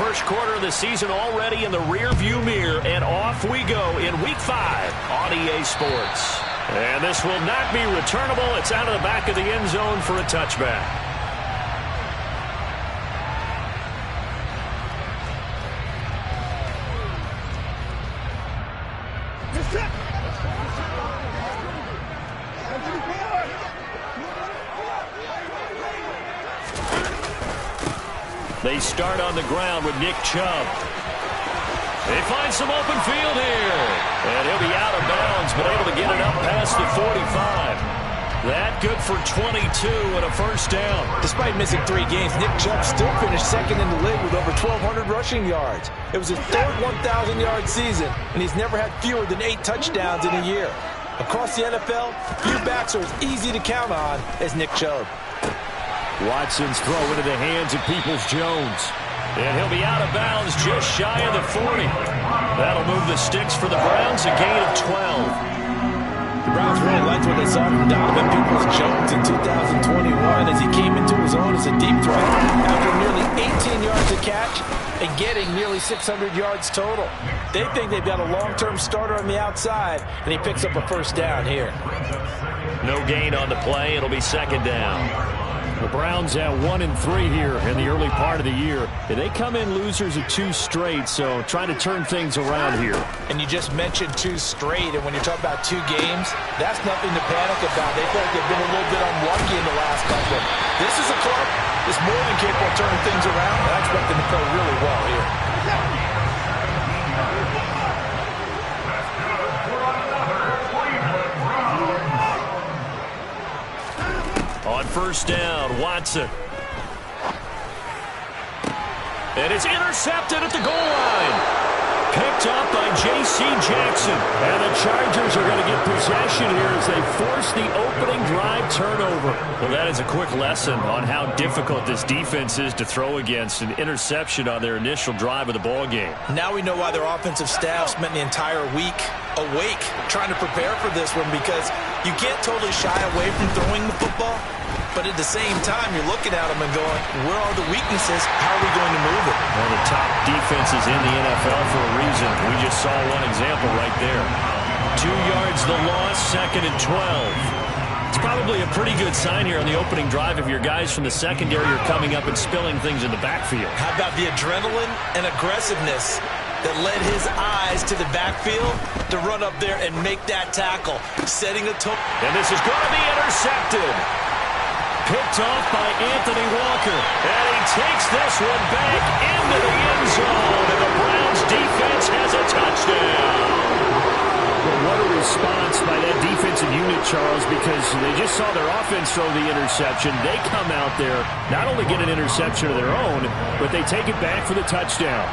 first quarter of the season already in the rearview mirror, and off we go in Week 5 on EA Sports. And this will not be returnable. It's out of the back of the end zone for a touchback. They start on the ground with Nick Chubb. They find some open field here. And he'll be out of bounds, but able to get it up past the 45. That good for 22 and a first down. Despite missing 3 games, Nick Chubb still finished second in the league with over 1,200 rushing yards. It was his third 1,000-yard season, and he's never had fewer than 8 touchdowns in a year. Across the NFL, few backs are as easy to count on as Nick Chubb. Watson's throw into the hands of Peoples-Jones. And he'll be out of bounds just shy of the 40. That'll move the sticks for the Browns, a gain of 12. The Browns really liked what they saw from Donovan Peoples-Jones in 2021 as he came into his own as a deep threat after nearly 18 yards a catch and getting nearly 600 yards total. They think they've got a long-term starter on the outside, and he picks up a first down here. No gain on the play. It'll be second down. The Browns at 1-3 here in the early part of the year. They come in losers of 2 straight, so trying to turn things around here. And you just mentioned 2 straight, and when you're talking about 2 games, that's nothing to panic about. They feel like they've been a little bit unlucky in the last couple. This is a club that's more than capable of turning things around, and I expect them to play really well here. On first down, Watson. And it's intercepted at the goal line. Picked up by J.C. Jackson. And the Chargers are going to get possession here as they force the opening drive turnover. Well, that is a quick lesson on how difficult this defense is to throw against. An interception on their initial drive of the ball game. Now we know why their offensive staff spent the entire week awake trying to prepare for this one, because you can't totally shy away from throwing the football. But at the same time, you're looking at them and going, where are the weaknesses? How are we going to move it? One of the top defenses in the NFL for a reason. We just saw one example right there. 2 yards the loss, 2nd and 12. It's probably a pretty good sign here on the opening drive if your guys from the secondary are coming up and spilling things in the backfield. How about the adrenaline and aggressiveness that led his eyes to the backfield to run up there and make that tackle, setting a tone. And this is going to be intercepted. Picked off by Anthony Walker. And he takes this one back into the end zone. And the Browns defense has a touchdown. Well, what a response by that defensive unit, Charles, because they just saw their offense throw the interception. They come out there, not only get an interception of their own, but they take it back for the touchdown.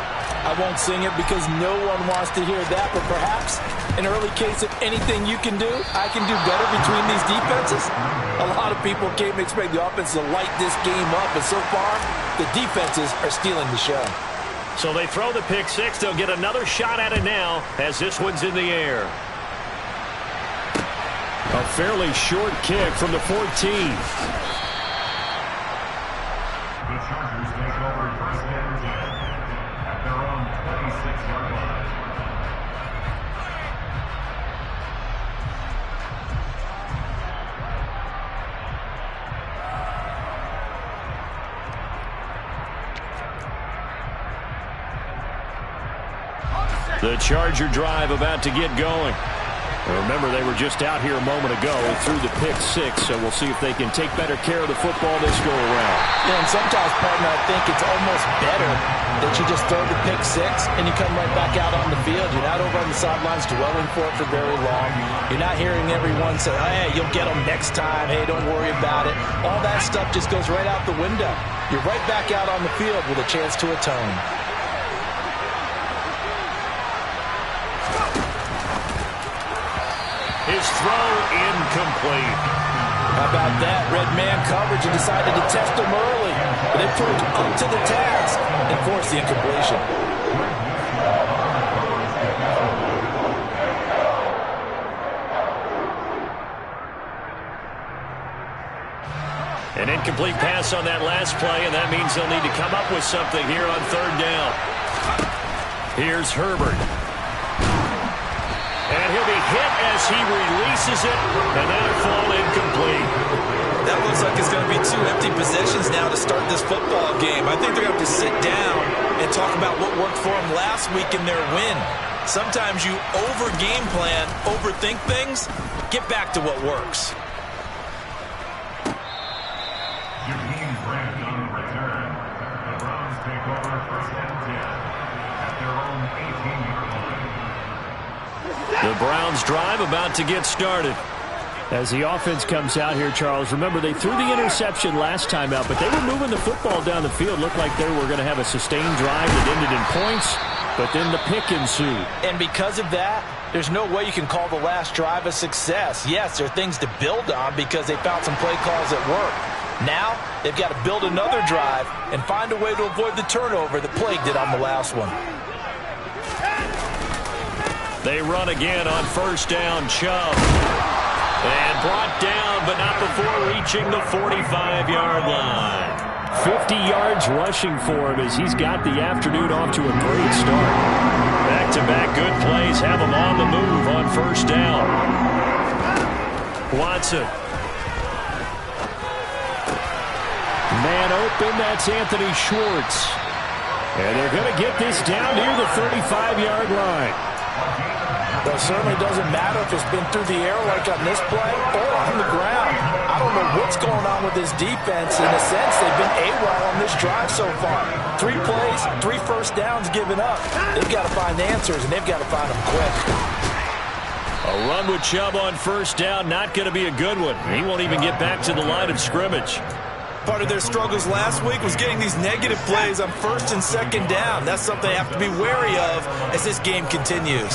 I won't sing it because no one wants to hear that, but perhaps an early case of anything you can do, I can do better between these defenses. A lot of people came to expect the offense to light this game up, and so far, the defenses are stealing the show. So they throw the pick six. They'll get another shot at it now as this one's in the air. A fairly short kick from the 14. The Charger drive about to get going. Remember, they were just out here a moment ago through the pick six, so we'll see if they can take better care of the football this go-around. Yeah, and sometimes, partner, I think it's almost better that you just throw the pick six and you come right back out on the field. You're not over on the sidelines dwelling for it for very long. You're not hearing everyone say, hey, you'll get them next time. Hey, don't worry about it. All that stuff just goes right out the window. You're right back out on the field with a chance to atone. His throw incomplete. How about that? Red man coverage and decided to test him early. But they proved up to the task and forced the incompletion. An incomplete pass on that last play, and that means they'll need to come up with something here on third down. Here's Herbert. And he'll be hit as he releases it, and that'll fall incomplete. That looks like it's going to be 2 empty possessions now to start this football game. I think they're going to have to sit down and talk about what worked for them last week in their win. Sometimes you over-game plan, overthink things. Get back to what works. The Browns drive about to get started. As the offense comes out here, Charles, remember they threw the interception last time out, but they were moving the football down the field. Looked like they were going to have a sustained drive that ended in points, but then the pick ensued. And because of that, there's no way you can call the last drive a success. Yes, there are things to build on because they found some play calls that work. Now, they've got to build another drive and find a way to avoid the turnover that plagued it on the last one. They run again on first down. Chubb. And brought down, but not before reaching the 45-yard line. 50 yards rushing for him as he's got the afternoon off to a great start. Back-to-back good plays have him on the move on first down. Watson. Man open, that's Anthony Schwartz. And they're going to get this down near the 35-yard line. Well, it certainly doesn't matter if it's been through the air like on this play or on the ground. I don't know what's going on with this defense. In a sense, they've been AWOL on this drive so far. 3 plays, 3 first downs given up. They've got to find answers, and they've got to find them quick. A run with Chubb on first down, not going to be a good one. He won't even get back to the line of scrimmage. Part of their struggles last week was getting these negative plays on first and second down. That's something they have to be wary of as this game continues.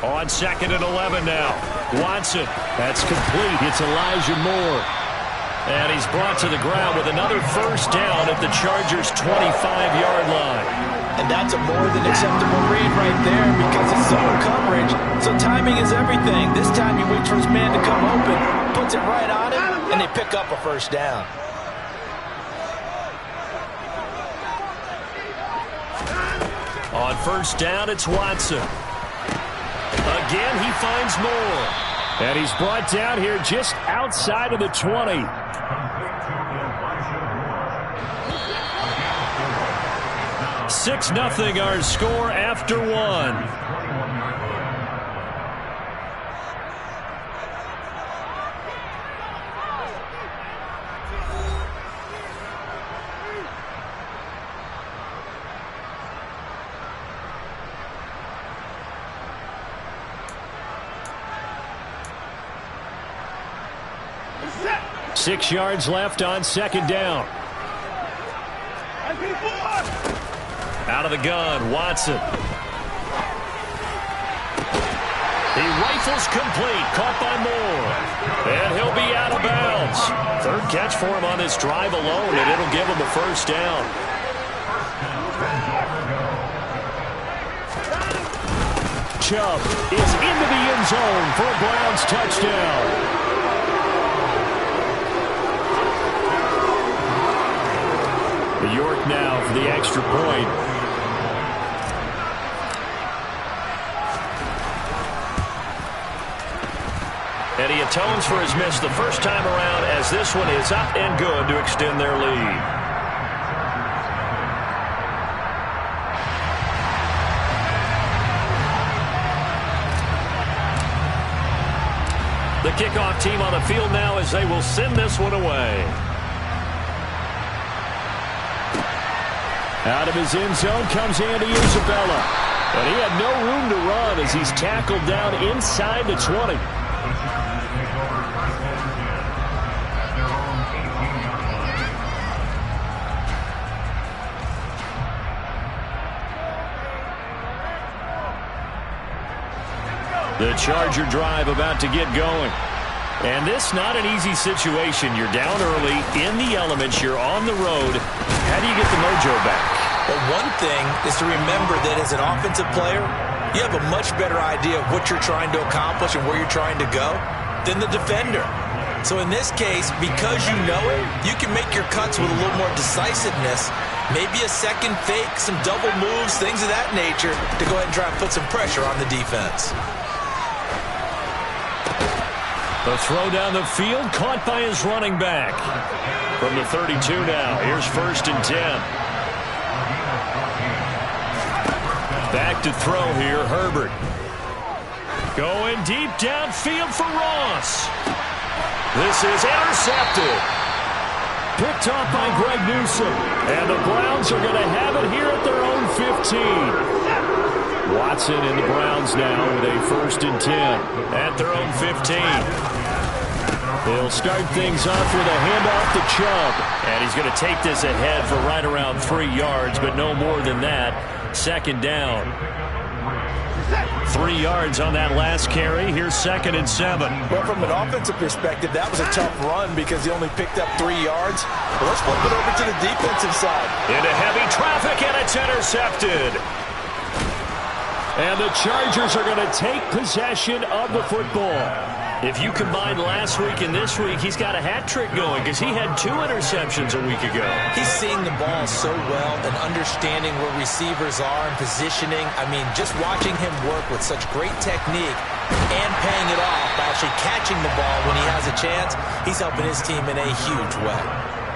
On 2nd and 11 now. Watson. That's complete. It's Elijah Moore. And he's brought to the ground with another first down at the Chargers' 25-yard line. And that's a more than acceptable read right there because it's zone coverage. So timing is everything. This time he waits for his man to come open, puts it right on him, and they pick up a first down. On first down, it's Watson. Again, he finds Moore. And he's brought down here just outside of the 20. Six 0 our score after 1. Six yards left on second down. Out of the gun, Watson. He rifles complete, caught by Moore. And he'll be out of bounds. Third catch for him on this drive alone, and it'll give him a first down. Chubb is into the end zone for a Browns touchdown. York now for the extra point. And he atones for his miss the first time around as this one is up and good to extend their lead. The kickoff team on the field now as they will send this one away. Out of his end zone comes Andy Isabella. But he had no room to run as he's tackled down inside the 20. The Charger drive about to get going. And this not an easy situation. You're down early, in the elements, you're on the road. How do you get the mojo back? Well, one thing is to remember that as an offensive player, you have a much better idea of what you're trying to accomplish and where you're trying to go. than the defender. So in this case, because you know it, you can make your cuts with a little more decisiveness. Maybe a second fake, some double moves, things of that nature to go ahead and try and put some pressure on the defense. The throw down the field, caught by his running back. From the 32 now, here's 1st and 10. Back to throw here, Herbert. Going deep downfield for Ross. This is intercepted. Picked off by Greg Newsome. And the Browns are going to have it here at their own 15. Watson and the Browns now with a 1st and 10 at their own 15. They'll start things off with a handoff to Chubb. And he's going to take this ahead for right around 3 yards, but no more than that. 2nd down. 3 yards on that last carry. Here's 2nd and 7. Well, from an offensive perspective, that was a tough run because he only picked up 3 yards. But let's flip it over to the defensive side. Into heavy traffic, and it's intercepted. And the Chargers are going to take possession of the football. If you combine last week and this week, he's got a hat trick going because he had 2 interceptions a week ago. He's seeing the ball so well and understanding where receivers are and positioning. I mean, just watching him work with such great technique and paying it off by actually catching the ball when he has a chance, he's helping his team in a huge way.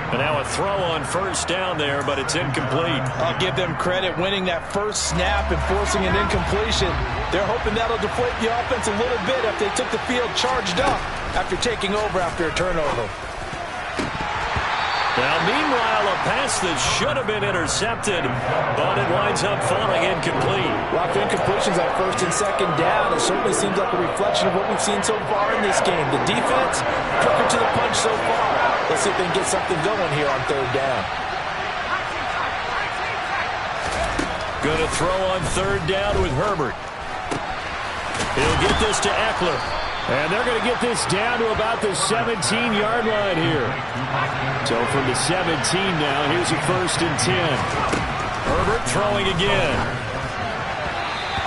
And now a throw on 1st down there, but it's incomplete. I'll give them credit winning that first snap and forcing an incompletion. They're hoping that'll deflate the offense a little bit if they took the field charged up after taking over after a turnover. Now, meanwhile, a pass that should have been intercepted, but it winds up falling incomplete. A lot of incompletions on 1st and 2nd down. It certainly seems like a reflection of what we've seen so far in this game. The defense, quicker to the punch so far. Let's see if they can get something going here on 3rd down. Going to throw on 3rd down with Herbert. He'll get this to Eckler. And they're going to get this down to about the 17-yard line here. So from the 17 now, here's a 1st and 10. Herbert throwing again.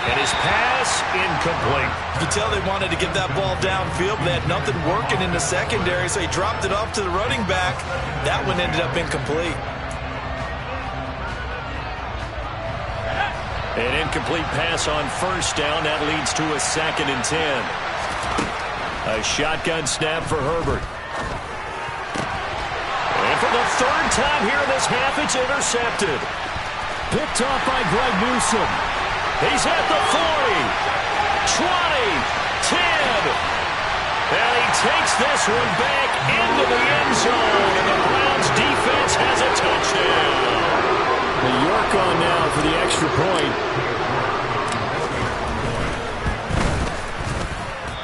And his pass incomplete. You can tell they wanted to get that ball downfield, but they had nothing working in the secondary, so he dropped it off to the running back. That one ended up incomplete. An incomplete pass on 1st down. That leads to a 2nd and 10. A shotgun snap for Herbert. And for the 3rd time here in this half, it's intercepted. Picked off by Greg Newsome. He's at the 40, 20, 10. And he takes this one back into the end zone. And the Browns defense has a touchdown. The York on now for the extra point.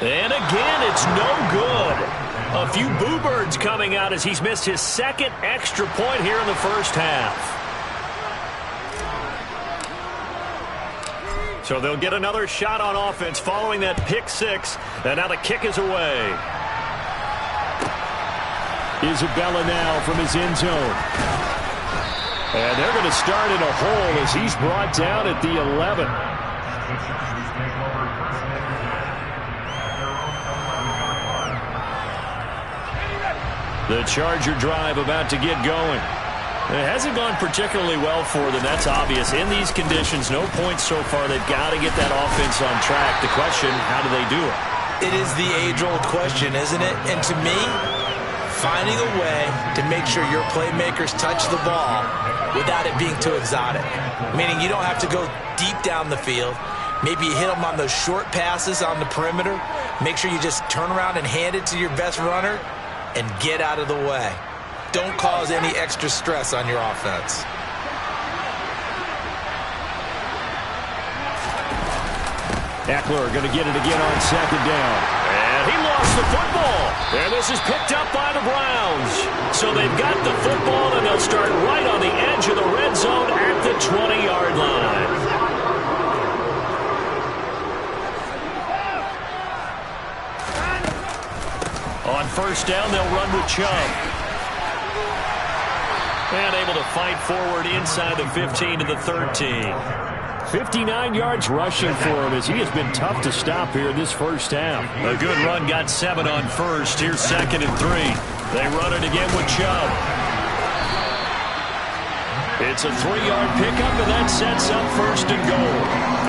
And again, it's no good. A few boo birds coming out as he's missed his 2nd extra point here in the 1st half. So they'll get another shot on offense following that pick 6. And now the kick is away. Isabella now from his end zone. And they're going to start in a hole as he's brought down at the 11. The Charger drive about to get going. It hasn't gone particularly well for them. That's obvious. In these conditions, no points so far. They've got to get that offense on track. The question, how do they do it? It is the age-old question, isn't it? And to me, finding a way to make sure your playmakers touch the ball without it being too exotic. Meaning you don't have to go deep down the field. Maybe you hit them on those short passes on the perimeter. Make sure you just turn around and hand it to your best runner and get out of the way. Don't cause any extra stress on your offense. Eckler going to get it again on 2nd down. And he lost the football. And this is picked up by the Browns. So they've got the football, and they'll start right on the edge of the red zone at the 20-yard line. On 1st down, they'll run with Chubb. And able to fight forward inside the 15 to the 13. 59 yards rushing for him as he has been tough to stop here in this first half. A good run got 7 on first. Here's 2nd and 3. They run it again with Chubb. It's a 3-yard pickup, and that sets up 1st and goal.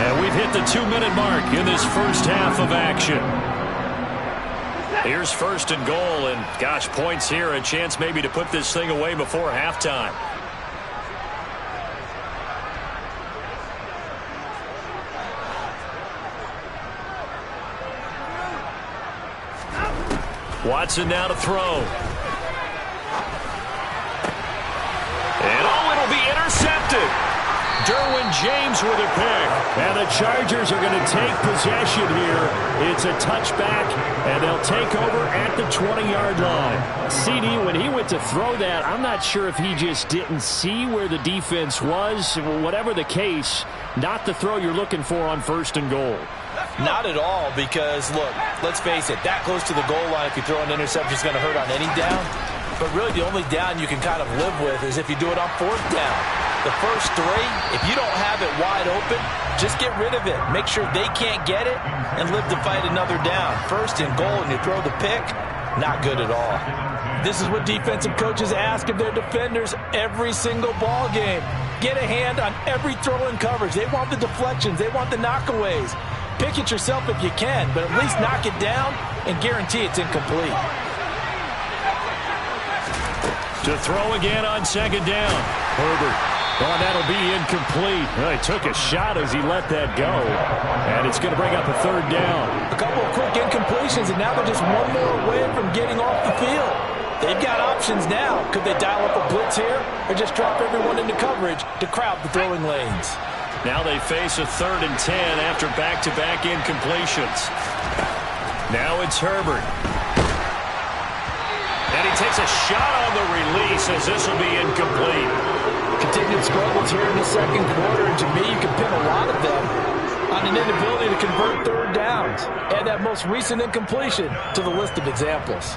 And we've hit the 2-minute mark in this first half of action. Here's 1st and goal, and gosh, points here, a chance maybe to put this thing away before halftime. Watson now to throw. And it'll be intercepted. Derwin James with a pick. And the Chargers are going to take possession here. It's a touchback, and they'll take over at the 20-yard line. CD, when he went to throw that, I'm not sure if he just didn't see where the defense was. Whatever the case, not the throw you're looking for on 1st and goal. Not at all, because, look, let's face it, that close to the goal line, if you throw an interception, is going to hurt on any down. But really, the only down you can kind of live with is if you do it on 4th down. The first 3, if you don't have it wide open, just get rid of it. Make sure they can't get it and live to fight another down. 1st and goal, and you throw the pick, not good at all. This is what defensive coaches ask of their defenders every single ball game. Get a hand on every throw in coverage. They want the deflections. They want the knockaways. Pick it yourself if you can, but at least knock it down and guarantee it's incomplete. To throw again on 2nd down. Herbert. Oh, that'll be incomplete. Well, he took a shot as he let that go. And it's going to bring up a 3rd down. A couple of quick incompletions, and now they're just one more away from getting off the field. They've got options now. Could they dial up a blitz here or just drop everyone into coverage to crowd the throwing lanes? Now they face a 3rd and 10 after back-to-back incompletions. Now it's Herbert. And he takes a shot on the release as this will be incomplete. Continued struggles here in the 2nd quarter, and to me, you can pin a lot of them on an inability to convert 3rd downs. Add that most recent incompletion to the list of examples.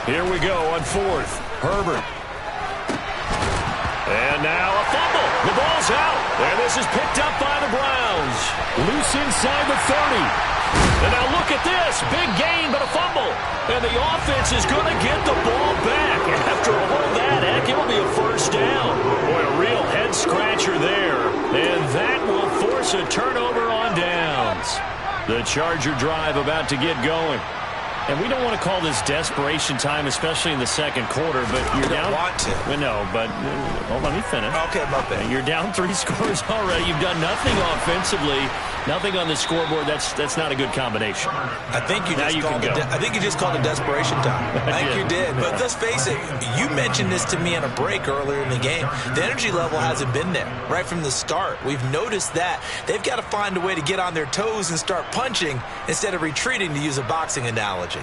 Here we go on 4th. Herbert. And now a fumble. The ball's out. And this is picked up by the Browns. Loose inside the 30. And now look at this. Big gain, but a fumble. And the offense is going to get the ball back. After all that, heck, it'll be a 1st down. Boy, a real head-scratcher there. And that will force a turnover on downs. The Charger drive about to get going. And we don't want to call this desperation time, especially in the 2nd quarter, but you're down. You don't want to. Well, no, but well, let me finish. Okay, my bad. You're down 3 scores already. You've done nothing offensively, nothing on the scoreboard. That's not a good combination. I think you just called it desperation time. I think you did. But let's face it, you mentioned this to me on a break earlier in the game. The energy level hasn't been there right from the start. We've noticed that. They've got to find a way to get on their toes and start punching instead of retreating, to use a boxing analogy.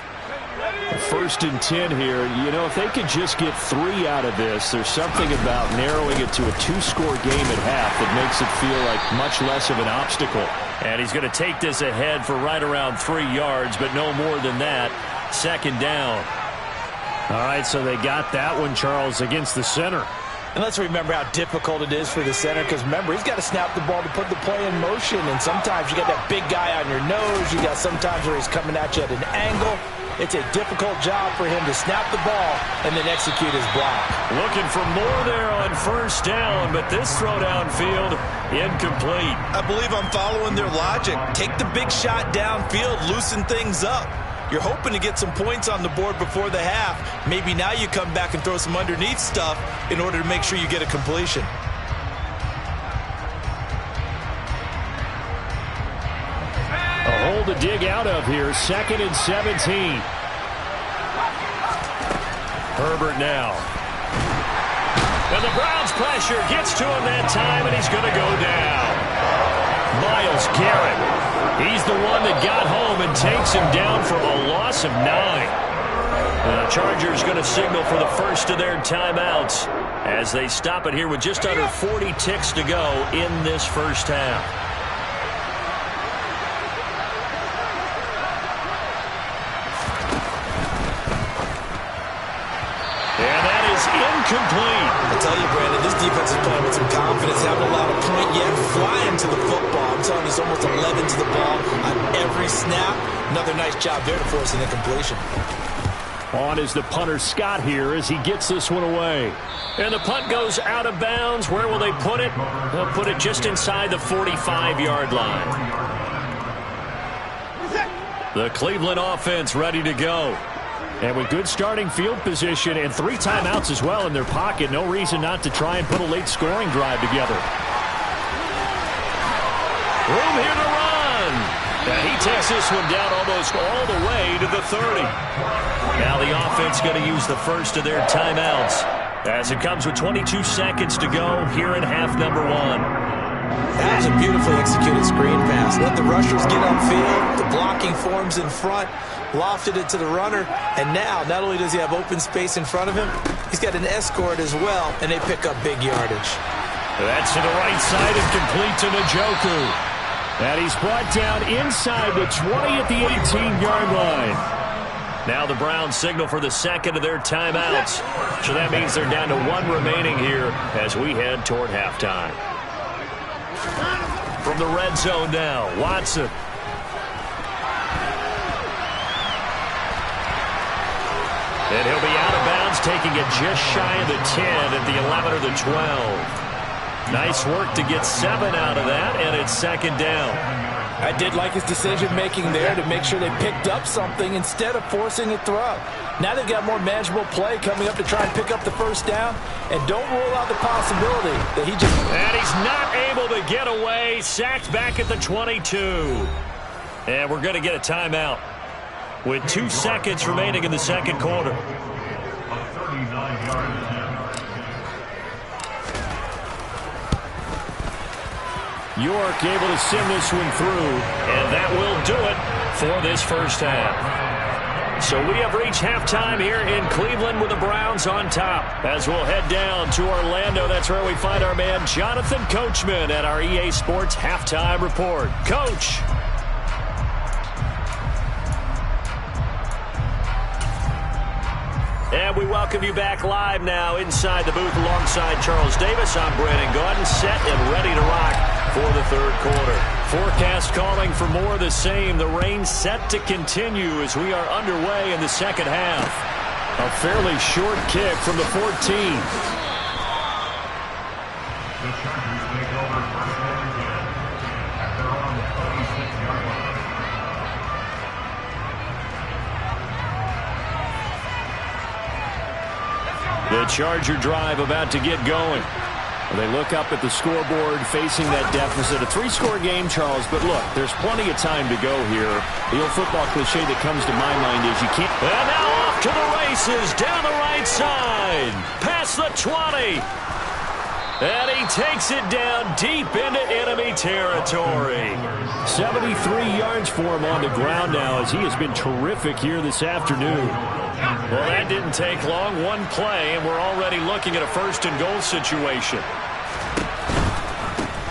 1st and 10 here. You know, if they could just get 3 out of this, there's something about narrowing it to a 2-score game at half that makes it feel like much less of an obstacle. And he's going to take this ahead for right around 3 yards, but no more than that. 2nd down. All right, so they got that one, Charles, against the center. And let's remember how difficult it is for the center, because remember, he's got to snap the ball to put the play in motion, and sometimes you got that big guy on your nose. You got sometimes where he's coming at you at an angle. It's a difficult job for him to snap the ball and then execute his block. Looking for more there on 1st down, but this throw downfield, incomplete. I believe I'm following their logic. Take the big shot downfield, loosen things up. You're hoping to get some points on the board before the half. Maybe now you come back and throw some underneath stuff in order to make sure you get a completion. A hole to dig out of here. 2nd and 17. Herbert now. And the Browns pressure gets to him that time, and he's going to go down. Myles Garrett. He's the one that got home and takes him down for a loss of 9. The Chargers going to signal for the first of their timeouts as they stop it here with just under 40 ticks to go in this first half. And that is incomplete. I tell you, Brandon, this defense is playing with some confidence. Haven't allowed a point yet. Flying to the football. I'm telling you, it's almost 11 to the ball on every snap. Another nice job there to force an incompletion. On is the punter Scott here as he gets this one away. And the punt goes out of bounds. Where will they put it? They'll put it just inside the 45-yard line. The Cleveland offense ready to go. And with good starting field position and 3 timeouts as well in their pocket, no reason not to try and put a late scoring drive together. Room here to run. And he takes this one down almost all the way to the 30. Now the offense going to use the first of their timeouts as it comes with 22 seconds to go here in half number 1. That was a beautifully executed screen pass. Let the rushers get upfield. The blocking forms in front. Lofted it to the runner. And now, not only does he have open space in front of him, he's got an escort as well, and they pick up big yardage. That's to the right side and complete to Njoku. And he's brought down inside the 20 at the 18-yard line. Now the Browns signal for the second of their timeouts. So that means they're down to 1 remaining here as we head toward halftime. From the red zone now, Watson. And he'll be out of bounds, taking it just shy of the 10 at the 11 or the 12. Nice work to get 7 out of that, and it's second down. I did like his decision-making there to make sure they picked up something instead of forcing a throw. Now they've got more manageable play coming up to try and pick up the first down, and don't rule out the possibility that he just... And he's not able to get away, sacked back at the 22. And we're going to get a timeout with 2 seconds remaining in the second quarter. York able to send this one through. And that will do it for this first half. So we have reached halftime here in Cleveland with the Browns on top. As we'll head down to Orlando, that's where we find our man Jonathan Coachman at our EA Sports Halftime Report. Coach. And we welcome you back live now inside the booth alongside Charles Davis. I'm Brandon Gaudin, set and ready to rock for the third quarter. Forecast calling for more of the same. The rain set to continue as we are underway in the second half. A fairly short kick from the 14. The Chargers take over first and 10 at their own 26-yard line. The Charger drive about to get going. They look up at the scoreboard facing that deficit. A 3-score game, Charles, but look, there's plenty of time to go here. The old football cliche that comes to my mind is you can't... And now off to the races, down the right side, past the 20. And he takes it down deep into enemy territory. 73 yards for him on the ground now as he has been terrific here this afternoon. Well, that didn't take long. 1 play, and we're already looking at a first-and-goal situation.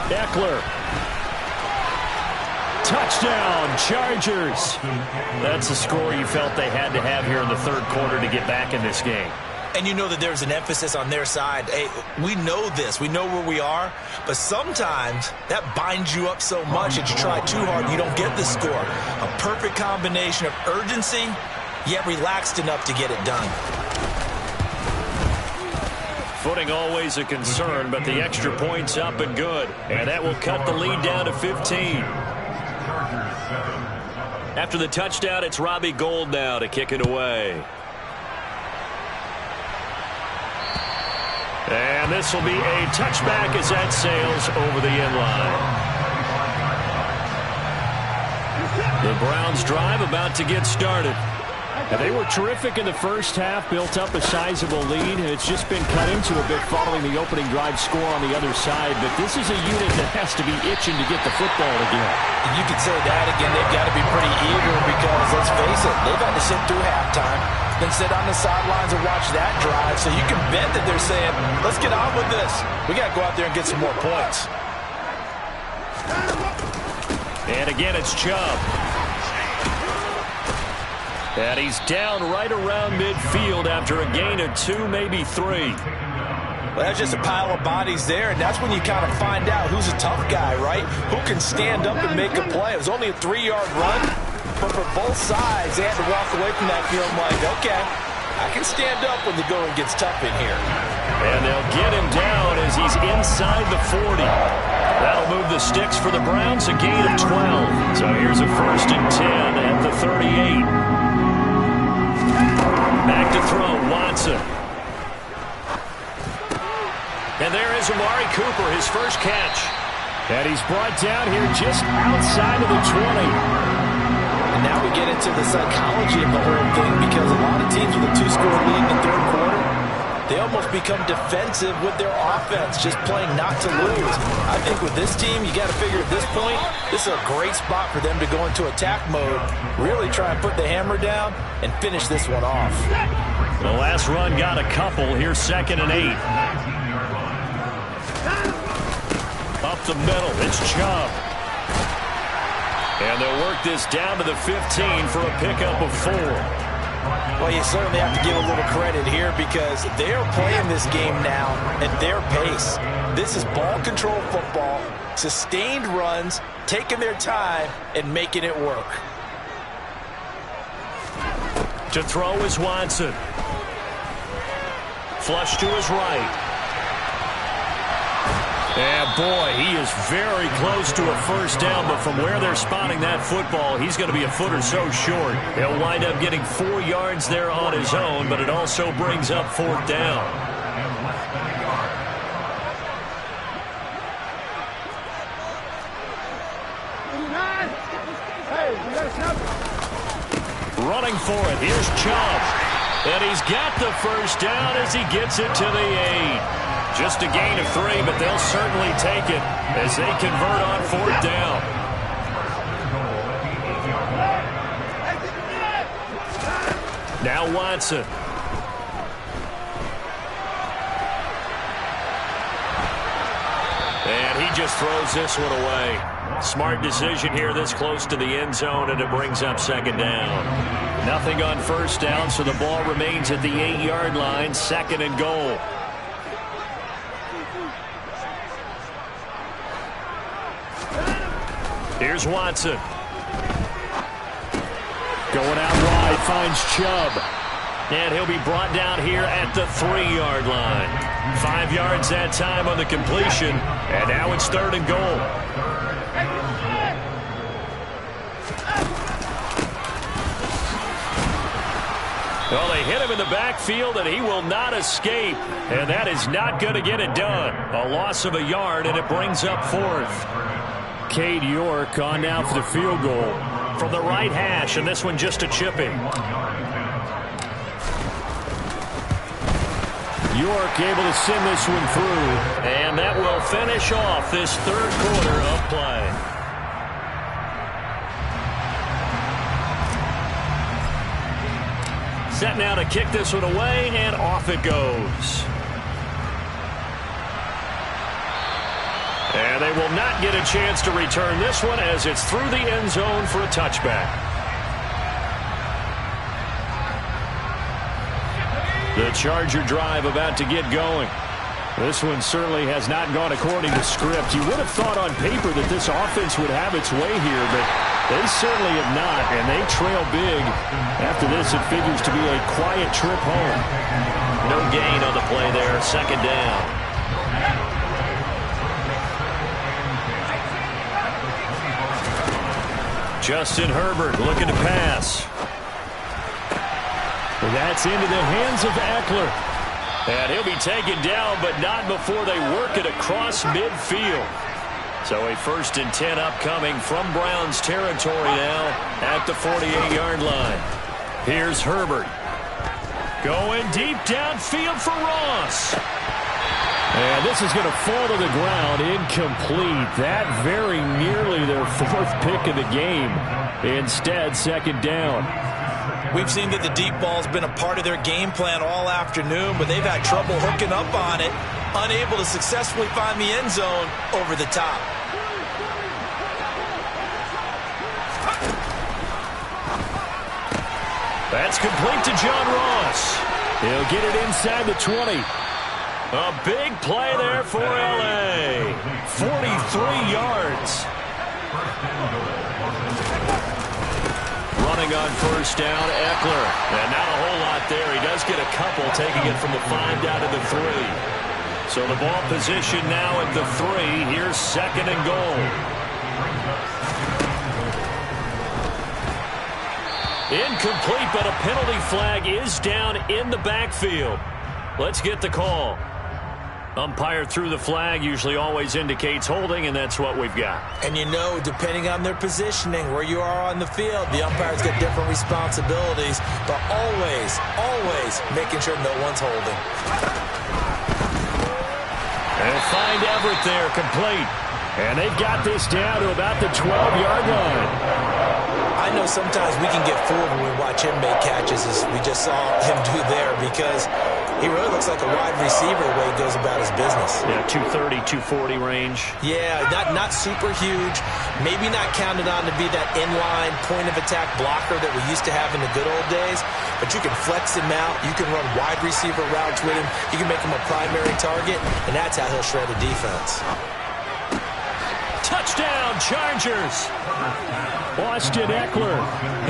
Eckler. Touchdown, Chargers. That's the score you felt they had to have here in the third quarter to get back in this game. And you know that there's an emphasis on their side. Hey, we know this. We know where we are. But sometimes that binds you up so much that you try too hard and you don't get the score. A perfect combination of urgency, yet relaxed enough to get it done. Footing always a concern, but the extra point's up and good. And that will cut the lead down to 15. After the touchdown, it's Robbie Gould now to kick it away. And this will be a touchback as that sails over the end line. The Browns drive about to get started. And they were terrific in the first half, built up a sizable lead. It's just been cut into a bit following the opening drive score on the other side. But this is a unit that has to be itching to get the football again. And you could say that again. They've got to be pretty eager because, let's face it, they've had to sit through halftime. than sit on the sidelines and watch that drive. So you can bet that they're saying, let's get on with this. We got to go out there and get some more points. And again, it's Chubb. And he's down right around midfield after a gain of 2, maybe 3. Well, that's just a pile of bodies there, and that's when you kind of find out who's a tough guy, right? Who can stand up and make a play. It was only a 3-yard run, but for both sides, they had to walk away from that field like, okay, I can stand up when the going gets tough in here. And they'll get him down as he's inside the 40. That'll move the sticks for the Browns, a gain of 12. So here's a 1st and 10 at the 38. Back to throw, Watson. And there is Amari Cooper, his first catch. And he's brought down here just outside of the 20. And now we get into the psychology of the whole thing, because a lot of teams with a 2-score lead in the third quarter, they almost become defensive with their offense, just playing not to lose. I think with this team, you got to figure at this point, this is a great spot for them to go into attack mode, really try and put the hammer down and finish this one off. The last run got a couple. Here's 2nd and 8. Up the middle, it's Chubb. And they'll work this down to the 15 for a pickup of 4. Well, you certainly have to give a little credit here, because they're playing this game now at their pace. This is ball control football, sustained runs, taking their time and making it work. To throw is Watson. Flush to his right. And boy, he is very close to a first down, but from where they're spotting that football, he's going to be a foot or so short. He'll wind up getting 4 yards there on his own, but it also brings up 4th down. Running for it, here's Chubb. And he's got the first down as he gets it to the 8. Just a gain of 3, but they'll certainly take it as they convert on 4th down. Now Watson. And he just throws this one away. Smart decision here this close to the end zone, and it brings up 2nd down. Nothing on 1st down, so the ball remains at the 8-yard line, 2nd and goal. Here's Watson. Going out wide, finds Chubb. And he'll be brought down here at the 3-yard line. 5 yards that time on the completion. And now it's 3rd and goal. Well, they hit him in the backfield, and he will not escape. And that is not going to get it done. A loss of a yard, and it brings up 4th. Cade York on now for the field goal from the right hash, and this one just a chipping. York able to send this one through, and that will finish off this 3rd quarter of play. Set now to kick this one away, and off it goes. And they will not get a chance to return this one as it's through the end zone for a touchback. The Charger drive about to get going. This one certainly has not gone according to script. You would have thought on paper that this offense would have its way here, but they certainly have not, and they trail big. After this, it figures to be a quiet trip home. No gain on the play there, 2nd down. Justin Herbert looking to pass. That's into the hands of Eckler. And he'll be taken down, but not before they work it across midfield. So a 1st and 10 upcoming from Browns territory now at the 48-yard line. Here's Herbert. Going deep downfield for Ross. And this is going to fall to the ground, incomplete. That very nearly their fourth pick of the game. Instead, second down. We've seen that the deep ball's been a part of their game plan all afternoon, but they've had trouble hooking up on it, unable to successfully find the end zone over the top. That's complete to John Ross. He'll get it inside the 20. A big play there for L.A. 43 yards. Running on first down, Eckler. And not a whole lot there. He does get a couple, taking it from the 5 down to the 3. So the ball position now at the 3. Here's second and goal. Incomplete, but a penalty flag is down in the backfield. Let's get the call. Umpire threw the flag, usually always indicates holding, and that's what we've got. And you know, depending on their positioning, where you are on the field, the umpires get different responsibilities, but always making sure no one's holding. They'll find Everett there, complete. And they've got this down to about the 12-yard line. I know sometimes we can get fooled when we watch him make catches, as we just saw him do there, because he really looks like a wide receiver the way he goes about his business. Yeah, 230, 240 range. Yeah, not super huge. Maybe not counted on to be that inline point-of-attack blocker that we used to have in the good old days, but you can flex him out. You can run wide receiver routes with him. You can make him a primary target, and that's how he'll shred a defense. Touchdown, Chargers. Austin Eckler.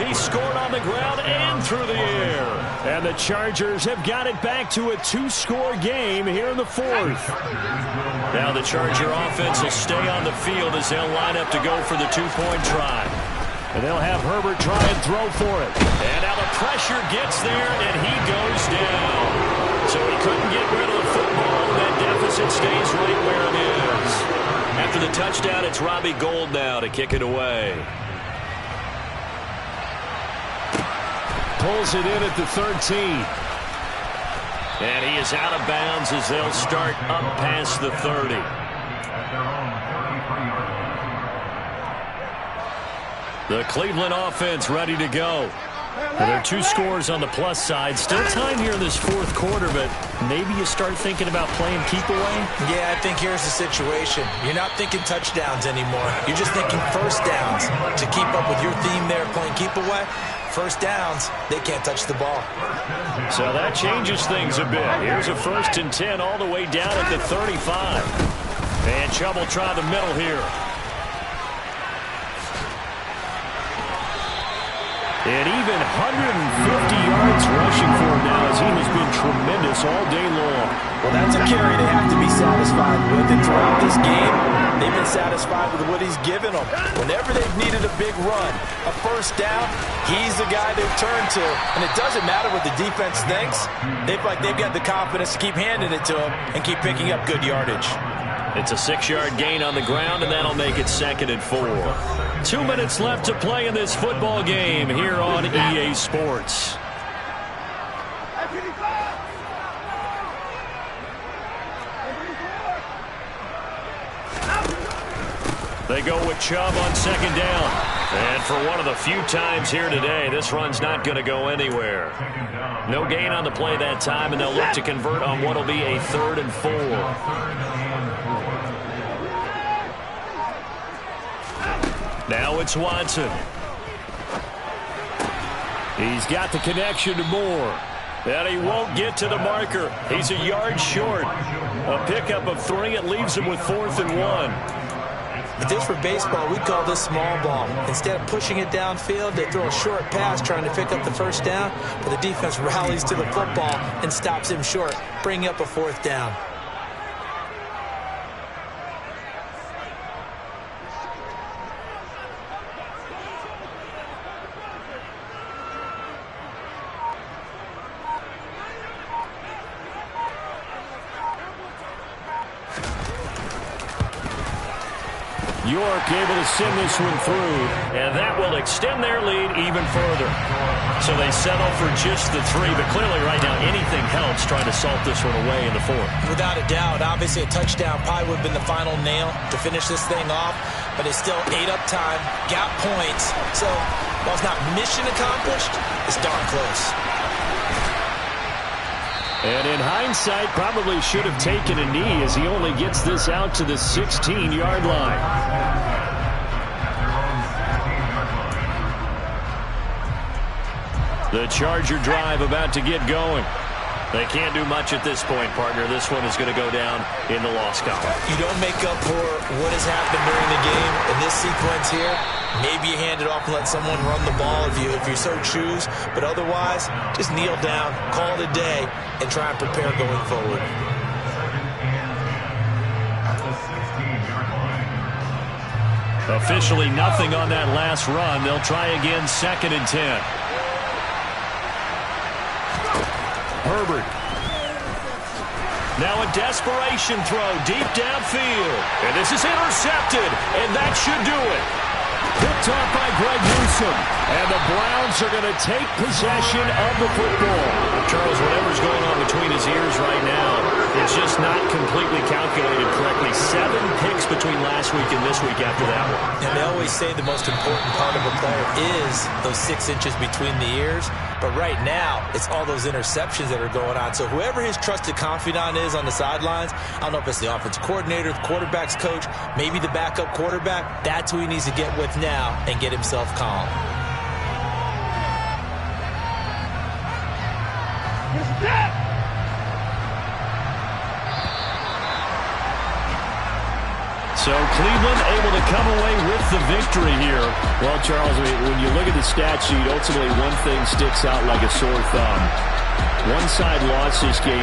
He scored on the ground and through the air. And the Chargers have got it back to a 2-score game here in the 4th. Now the Charger offense will stay on the field as they'll line up to go for the 2-point try. And they'll have Herbert try and throw for it. And now the pressure gets there, and he goes down. So he couldn't get rid of the football, and that deficit stays right where it is. After the touchdown, it's Robbie Gould now to kick it away. Pulls it in at the 13. And he is out of bounds as they'll start up past the 30. The Cleveland offense ready to go. Well, there are 2 scores on the plus side. Still time here in this 4th quarter, but maybe you start thinking about playing keep away? Yeah, I think here's the situation. You're not thinking touchdowns anymore. You're just thinking first downs. To keep up with your theme there, playing keep away, first downs, they can't touch the ball. So that changes things a bit. Here's a 1st and 10 all the way down at the 35. And Chubb will try the middle here. And even 150 yards rushing for him now, as he has been tremendous all day long. Well, that's a carry they have to be satisfied with. And throughout this game, they've been satisfied with what he's given them. Whenever they've needed a big run, a first down, he's the guy they've turned to. And it doesn't matter what the defense thinks. They've got the confidence to keep handing it to him and keep picking up good yardage. It's a 6-yard gain on the ground, and that'll make it 2nd and 4. 2 minutes left to play in this football game here on EA Sports. They go with Chubb on 2nd down. And for one of the few times here today, this run's not going to go anywhere. No gain on the play that time, and they'll look to convert on what will be a 3rd and 4. Now it's Watson. He's got the connection to Moore. And he won't get to the marker. He's a yard short. A pickup of 3. It leaves him with 4th and 1. If this were baseball, we'd call this small ball. Instead of pushing it downfield, they throw a short pass trying to pick up the first down, but the defense rallies to the football and stops him short, bringing up a 4th down. York able to send this one through. And that will extend their lead even further. So they settle for just the 3, but clearly right now anything helps trying to salt this one away in the 4th. Without a doubt, obviously a touchdown probably would have been the final nail to finish this thing off, but it's still 8 up time, got points. So while it's not mission accomplished, it's darn close. And in hindsight, probably should have taken a knee as he only gets this out to the 16-yard line. The Charger drive about to get going. They can't do much at this point, partner. This one is going to go down in the loss column. You don't make up for what has happened during the game. In this sequence here, maybe you hand it off and let someone run the ball if you so choose. But otherwise, just kneel down, call it a day, and try and prepare going forward. Officially nothing on that last run. They'll try again, 2nd and 10. Herbert. Now a desperation throw deep downfield. And this is intercepted. And that should do it. Picked off by Greg Newsome. And the Browns are going to take possession of the football. Charles, whatever's going on between his ears right now, it's just not completely calculated correctly. 7 picks between last week and this week after that one. And they always say the most important part of a player is those 6 inches between the ears. But right now, it's all those interceptions that are going on. So whoever his trusted confidant is on the sidelines, I don't know if it's the offensive coordinator, the quarterback's coach, maybe the backup quarterback, that's who he needs to get with now and get himself calm. So Cleveland able to come away with the victory here. Well, Charles, when you look at the stat sheet, ultimately one thing sticks out like a sore thumb. One side lost this game.